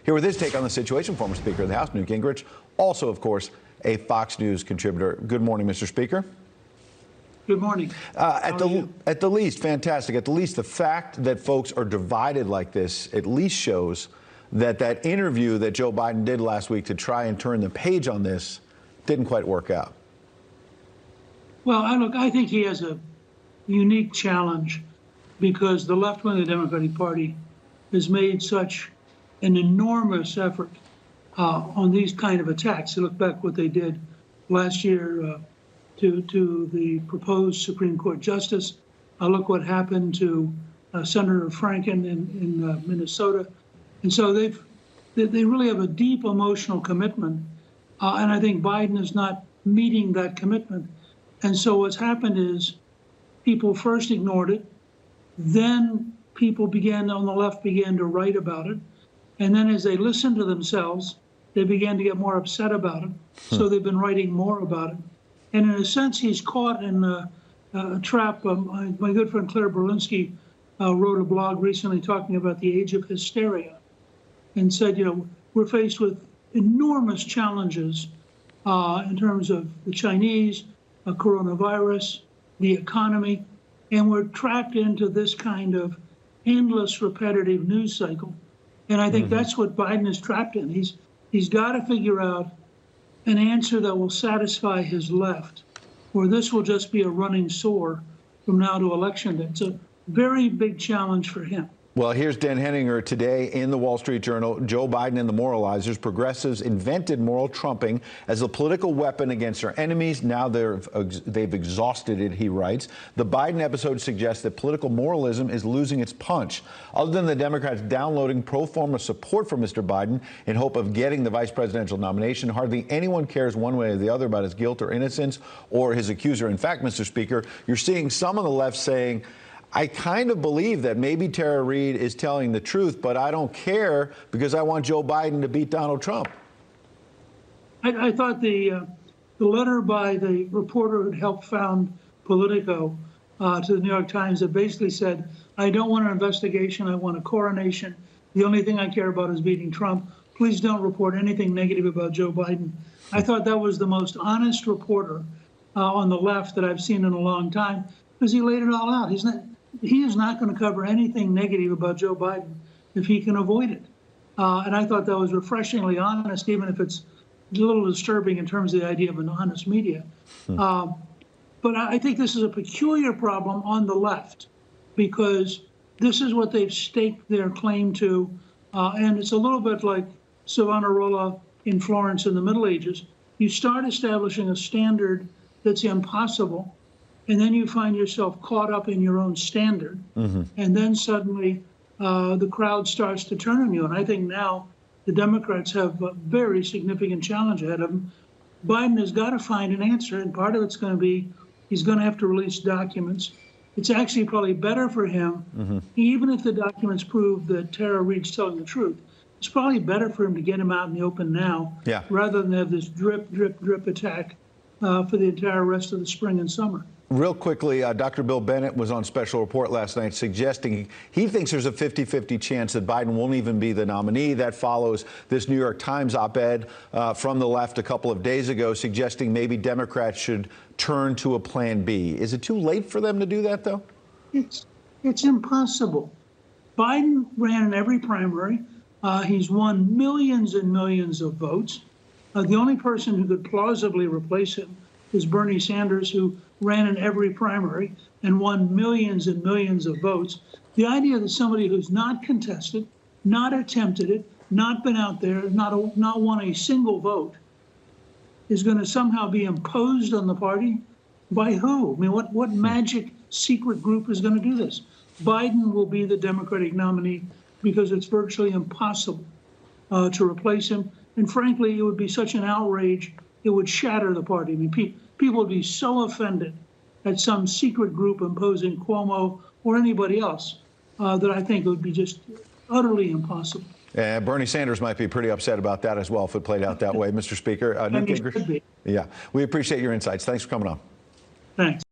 Here with his take on the situation, former Speaker of the House, Newt Gingrich, also, of course, a Fox News contributor. Good morning, Mr. Speaker. Good morning. At the least, fantastic. At the least, the fact that folks are divided like this at least shows that that interview that Joe Biden did last week to try and turn the page on this didn't quite work out. Well, I think he has a unique challenge because the left wing of the Democratic Party has made such an enormous effort on these kind of attacks. You look back what they did last year to the proposed Supreme Court justice. Look what happened to Senator Franken in Minnesota. And so they really have a deep emotional commitment. And I think Biden is not meeting that commitment. And so what's happened is people first ignored it. Then people on the left began to write about it. And then as they listened to themselves, they began to get more upset about it. So they've been writing more about it. And in a sense, he's caught in a trap. My good friend Claire Berlinski wrote a blog recently talking about the age of hysteria and said, we're faced with enormous challenges in terms of the Chinese, coronavirus, the economy, and we're trapped into this kind of endless repetitive news cycle. And I think that's what Biden is trapped in. He's got to figure out an answer that will satisfy his left, or this will just be a running sore from now to election day. It's a very big challenge for him. Well, here's Dan Henninger today in the Wall Street Journal. Joe Biden and the moralizers. Progressives invented moral trumping as a political weapon against their enemies. Now they've exhausted it, he writes. The Biden episode suggests that political moralism is losing its punch. Other than the Democrats downloading pro forma support for Mr. Biden in hope of getting the vice presidential nomination, hardly anyone cares one way or the other about his guilt or innocence or his accuser. In fact, Mr. Speaker, you're seeing some on the left saying, I kind of believe that maybe Tara Reade is telling the truth, but I don't care because I want Joe Biden to beat Donald Trump. I thought the letter by the reporter who helped found Politico to the New York Times that basically said, I don't want an investigation, I want a coronation. The only thing I care about is beating Trump. Please don't report anything negative about Joe Biden. I thought that was the most honest reporter on the left that I've seen in a long time because he laid it all out. He is not going to cover anything negative about Joe Biden if he can avoid it. And I thought that was refreshingly honest, even if it's a little disturbing in terms of the idea of an honest media. But I think this is a peculiar problem on the left because this is what they've staked their claim to. And it's a little bit like Savonarola in Florence in the Middle Ages. You start establishing a standard that's impossible, and then you find yourself caught up in your own standard. And then suddenly the crowd starts to turn on you. And I think now the Democrats have a very significant challenge ahead of them. Biden has got to find an answer. And part of it's going to be he's going to have to release documents. It's actually probably better for him, even if the documents prove that Tara Reade's telling the truth. It's probably better for him to get him out in the open now rather than have this drip, drip, drip attack for the entire rest of the spring and summer. Real quickly, Dr. Bill Bennett was on Special Report last night suggesting he thinks there's a 50-50 chance that Biden won't even be the nominee. That follows this New York Times op-ed from the left a couple of days ago suggesting maybe Democrats should turn to a plan B. Is it too late for them to do that, though? It's impossible. Biden ran in every primary. He's won millions and millions of votes. The only person who could plausibly replace him is Bernie Sanders, who ran in every primary and won millions and millions of votes. The idea that somebody who's not contested, not attempted it, not been out there, not won a single vote, is going to somehow be imposed on the party? By who? I mean, what magic secret group is going to do this? Biden will be the Democratic nominee because it's virtually impossible to replace him. And frankly, it would be such an outrage, it would shatter the party. I mean, people would be so offended at some secret group imposing Cuomo or anybody else that I think it would be just utterly impossible. Bernie Sanders might be pretty upset about that as well if it played out that way, Mr. Speaker. Newt Gingrich. Yeah, we appreciate your insights. Thanks for coming on. Thanks.